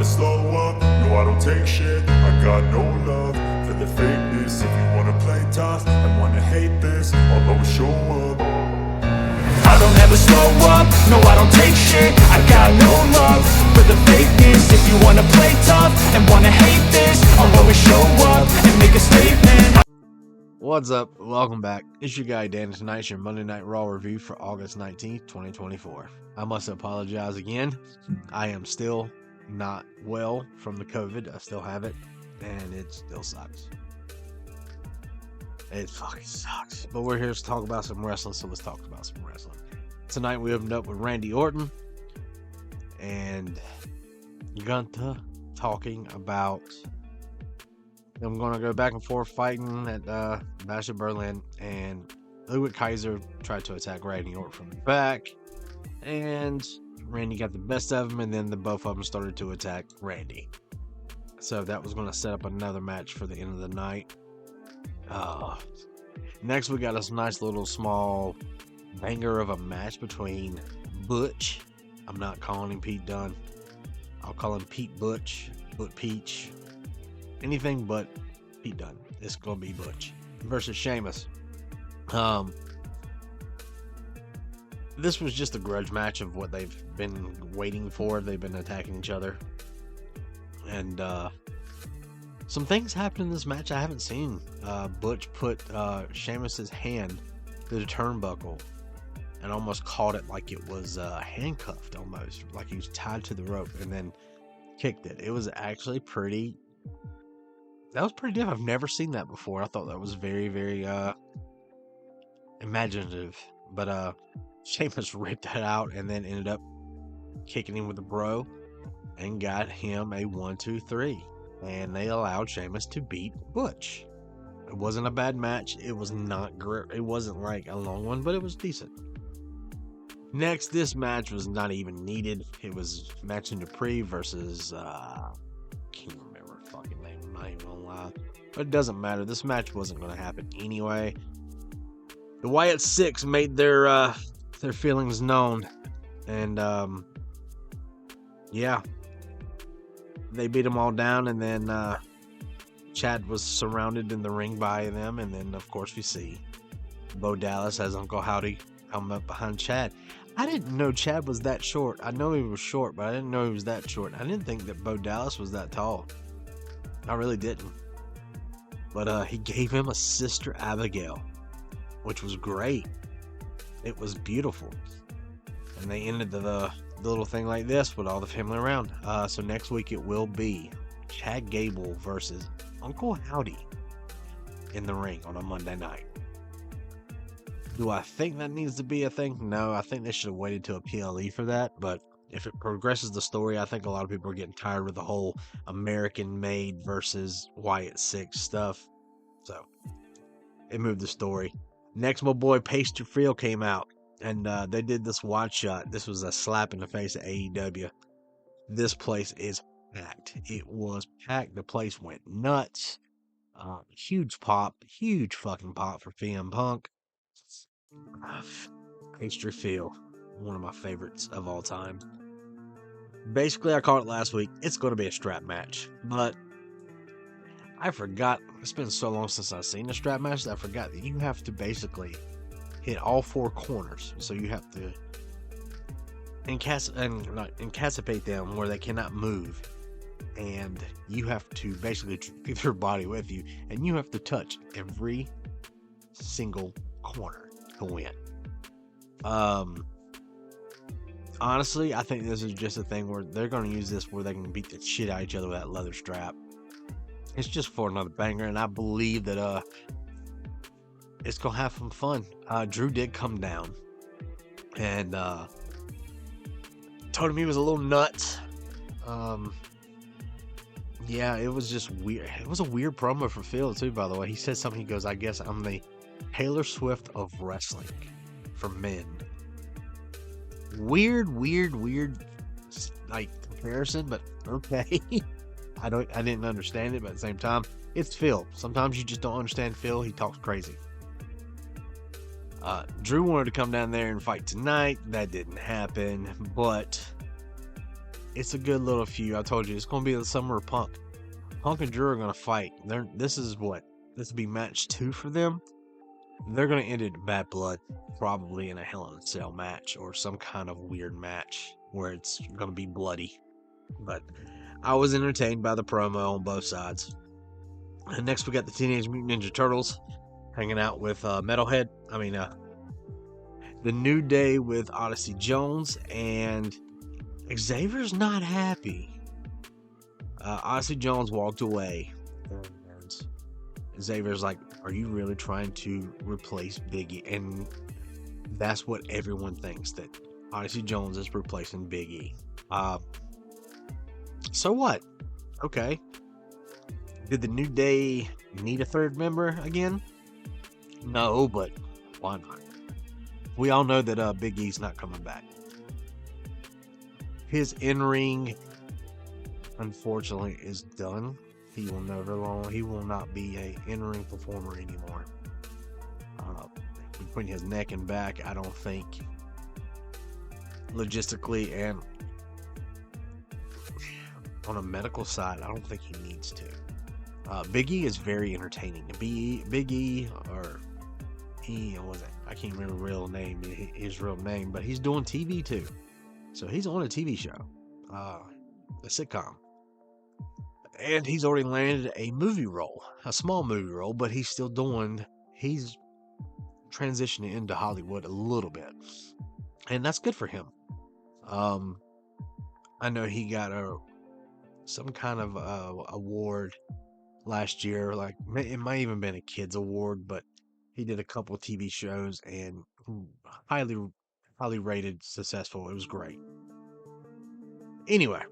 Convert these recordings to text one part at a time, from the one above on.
never slow up, no I don't take shit. I got no love for the fakeness. If you wanna play tough and wanna hate this, I'll always show up. I don't ever slow up, no I don't take shit. I got no love for the fakeness. If you wanna play tough and wanna hate this, I'll always show up and make a statement. What's up? Welcome back. It's your guy Dan. Tonight's your Monday Night Raw review for August 19th, 2024. I must apologize again. I am still not well from the COVID. I still have it, and it still sucks. It fucking sucks. But we're here to talk about some wrestling, so let's talk about some wrestling. Tonight we opened up with Randy Orton and GUNTHER talking about them going to go back and forth fighting at Bash of Berlin, and Ludwig Kaiser tried to attack Randy Orton from the back, and Randy got the best of him, and then the both of them started to attack Randy. So that was going to set up another match for the end of the night. Next we got a nice little small banger of a match between Butch. I'm not calling him Pete Dunne. I'll call him Pete Butch, But Peach. Anything but Pete Dunne. It's gonna be Butch versus Sheamus. This was just a grudge match of what they've been waiting for. They've been attacking each other, and some things happened in this match I haven't seen. Butch put Sheamus's hand through the turnbuckle and almost caught it like it was handcuffed, almost like he was tied to the rope, and then kicked it. It was actually pretty. That was pretty different. I've never seen that before. I thought that was very, very imaginative. But Sheamus ripped that out and then ended up kicking him with a bro and got him a 1-2-3. And they allowed Sheamus to beat Butch. It wasn't a bad match. It was not great. It wasn't like a long one, but it was decent. Next, this match was not even needed. It was Maxxine Dupri versus can't remember her fucking name. I'm not even gonna lie, but it doesn't matter. This match wasn't going to happen anyway. The Wyatt Six made their feelings known, and yeah, they beat them all down, and then Chad was surrounded in the ring by them, and then of course we see Bo Dallas as Uncle Howdy come up behind Chad. I didn't know Chad was that short. I know he was short, but I didn't know he was that short. I didn't think that Bo Dallas was that tall. I really didn't. But he gave him a Sister Abigail, which was great. It was beautiful. And they ended the little thing like this with all the family around. So next week it will be Chad Gable versus Uncle Howdy in the ring on a Monday night. Do I think that needs to be a thing? No, I think they should have waited to a PLE for that. But if it progresses the story, I think a lot of people are getting tired with the whole American-made versus Wyatt Six stuff. So it moved the story. Next, my boy Pastry Friel came out, and they did this wide shot. This was a slap in the face of AEW. This place is packed. It was packed. The place went nuts. Huge fucking pop for CM Punk. Pastry Friel, one of my favorites of all time. Basically, I called it last week. It's going to be a strap match, but I forgot. It's been so long since I've seen a strap match that I forgot that you have to basically hit all four corners. So you have to incapacitate them where they cannot move, and you have to basically keep their body with you, and you have to touch every single corner to win. Honestly, I think this is just a thing where they're going to use this where they can beat the shit out of each other with that leather strap. It's just for another banger, and I believe that it's going to have some fun. Drew did come down and told him he was a little nuts. Yeah, it was just weird. It was a weird promo for Phil too, by the way. He said something. He goes, I guess I'm the Taylor Swift of wrestling for men. Weird like comparison, but okay. I didn't understand it, but at the same time, it's Phil. Sometimes you just don't understand Phil. He talks crazy. Drew wanted to come down there and fight tonight. That didn't happen, but it's a good little feud. I told you, it's going to be the summer of Punk. Punk and Drew are going to fight. This will be match 2 for them. They're going to end it in bad blood, probably in a Hell in a Cell match or some kind of weird match where it's going to be bloody. But I was entertained by the promo on both sides. And next we got the Teenage Mutant Ninja Turtles hanging out with the New Day with Odyssey Jones, and Xavier's not happy. Odyssey Jones walked away, and Xavier's like, "Are you really trying to replace Biggie?" And that's what everyone thinks, that Odyssey Jones is replacing Biggie. So what? Okay. Did the New Day need a third member again? No, but why not? We all know that Big E's not coming back. His in-ring, unfortunately, is done. He will not be a in-ring performer anymore. Between his neck and back, I don't think logistically and on a medical side, I don't think he needs to. Big E is very entertaining. Big E, or he was it? I can't remember his real name, but he's doing TV too. So he's on a TV show, a sitcom, and he's already landed a movie role, a small movie role, but he's transitioning into Hollywood a little bit, and that's good for him. I know he got some kind of award last year, like it might even been a kids award, but he did a couple of TV shows and highly rated, successful. It was great. Anyway,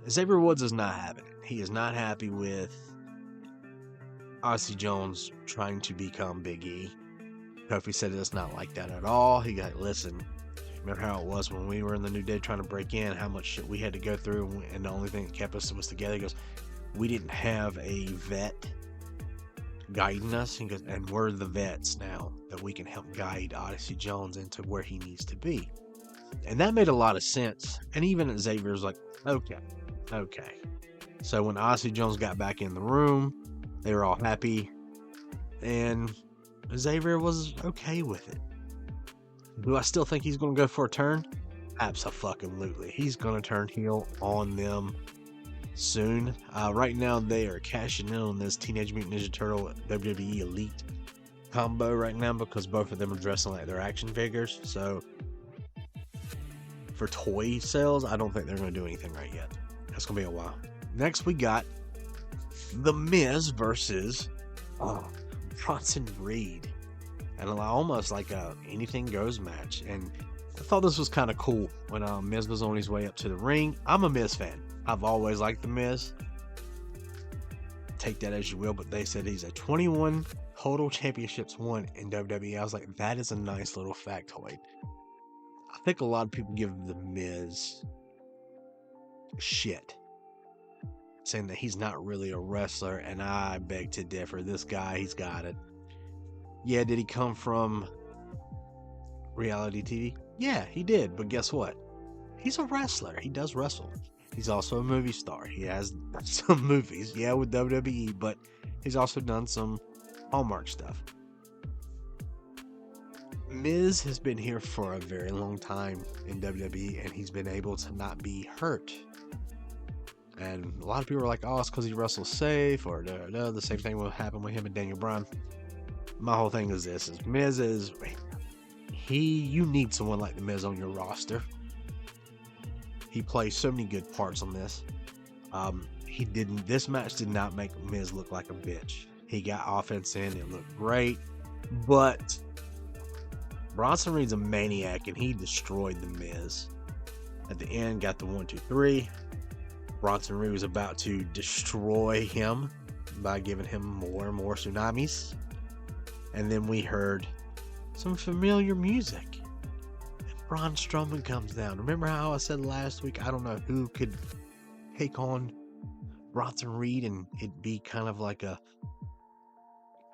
Xavier Woods is not having it. He is not happy with Odyssey Jones trying to become Big E. Kofi said it's not like that at all. He got, listen, remember how it was when we were in the New Day trying to break in, how much shit we had to go through, and the only thing that kept us was together. He goes, we didn't have a vet guiding us. He goes, and we're the vets now that we can help guide Odyssey Jones into where he needs to be. And that made a lot of sense. And even Xavier's like, okay. So when Odyssey Jones got back in the room, they were all happy, and Xavier was okay with it. Do I still think he's going to go for a turn? Absolutely. He's going to turn heel on them soon. Right now, they are cashing in on this Teenage Mutant Ninja Turtle WWE Elite combo right now because both of them are dressing like their action figures. So for toy sales, I don't think they're going to do anything right yet. That's going to be a while. Next, we got The Miz versus Bronson Reed. And almost like a anything goes match. And I thought this was kind of cool when Miz was on his way up to the ring. I'm a Miz fan. I've always liked The Miz. Take that as you will, but they said he's a 21 total championships won in WWE. I was like, that is a nice little factoid. I think a lot of people give The Miz shit, saying that he's not really a wrestler, and I beg to differ. This guy, he's got it. Yeah, did he come from reality TV? Yeah, he did, but guess what? He's a wrestler. He does wrestle. He's also a movie star. He has some movies, yeah, with WWE, but he's also done some Hallmark stuff. Miz has been here for a very long time in WWE, and he's been able to not be hurt. And a lot of people are like, oh, it's because he wrestles safe, or the same thing will happen with him and Daniel Bryan. My whole thing is this: Miz is you need someone like the Miz on your roster. He plays so many good parts on this. This match did not make Miz look like a bitch. He got offense in, it looked great, but Bronson Reed's a maniac, and he destroyed the Miz. At the end, got the 1, 2, 3. Bronson Reed was about to destroy him by giving him more and more tsunamis. And then we heard some familiar music. And Braun Strowman comes down. Remember how I said last week, I don't know who could take on Bronson Reed and it'd be kind of like a,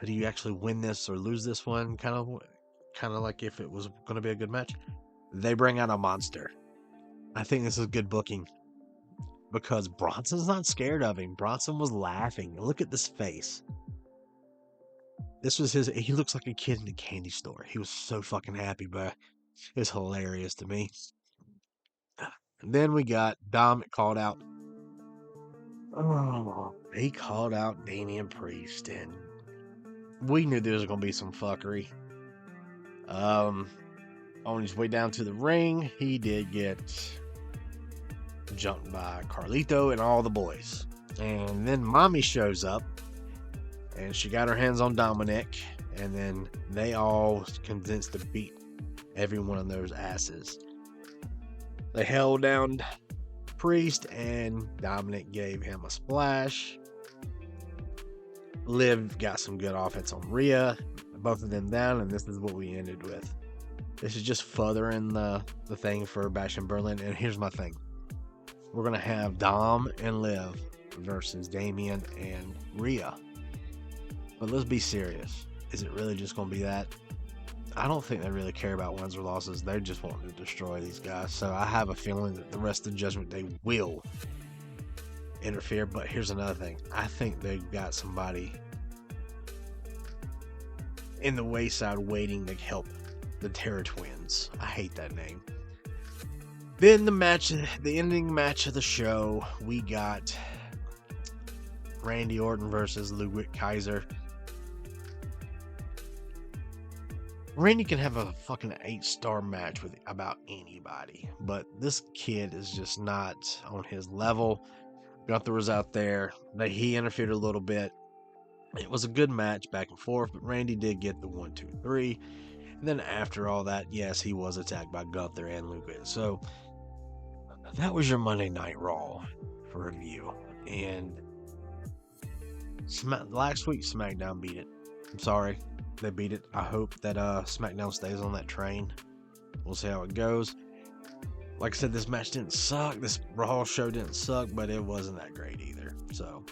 do you actually win this or lose this one? Kind of like if it was going to be a good match. They bring out a monster. I think this is good booking. because Bronson's not scared of him. Bronson was laughing. Look at this face. This was he looks like a kid in a candy store. He was so fucking happy, but it's hilarious to me. And then we got Dom called out. Oh, he called out Damian Priest, and we knew there was going to be some fuckery. On his way down to the ring, he did get jumped by Carlito and all the boys. And then Mommy shows up, and she got her hands on Dominik, and then they all condensed to beat every one of those asses. They held down Priest, and Dominik gave him a splash. Liv got some good offense on Rhea, both of them down, and this is what we ended with. This is just furthering the thing for Bash in Berlin. And here's my thing. We're going to have Dom and Liv versus Damian and Rhea. But let's be serious. Is it really just going to be that? I don't think they really care about wins or losses. They just want to destroy these guys. So I have a feeling that the rest of the Judgment Day will interfere. But here's another thing. I think they've got somebody in the wayside waiting to help the Terror Twins. I hate that name. Then the ending match of the show, we got Randy Orton versus Ludwig Kaiser. Randy can have a fucking 8-star match with about anybody, but this kid is just not on his level. Gunther was out there. He interfered a little bit. It was a good match back and forth, but Randy did get the 1, 2, 3. And then after all that, yes, he was attacked by Gunther and Ludwig. So that was your Monday Night Raw for review. And last week, SmackDown beat it. I'm sorry, they beat it. I hope that SmackDown stays on that train. We'll see how it goes. Like I said, this match didn't suck. This Raw show didn't suck, but it wasn't that great either. So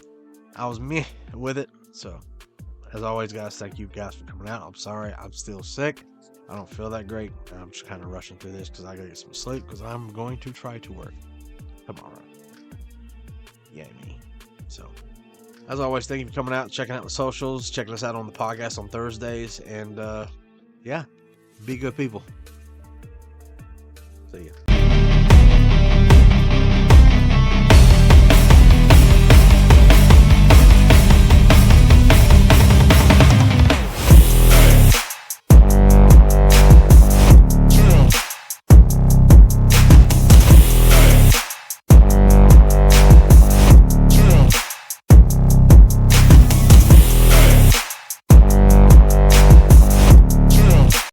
I was meh with it. So as always, guys, thank you guys for coming out. I'm sorry, I'm still sick. I don't feel that great. I'm just kind of rushing through this because I gotta get some sleep because I'm going to try to work tomorrow. Yeah, me. So as always, thank you for coming out, checking out the socials, checking us out on the podcast on Thursdays, and yeah, be good people. See ya.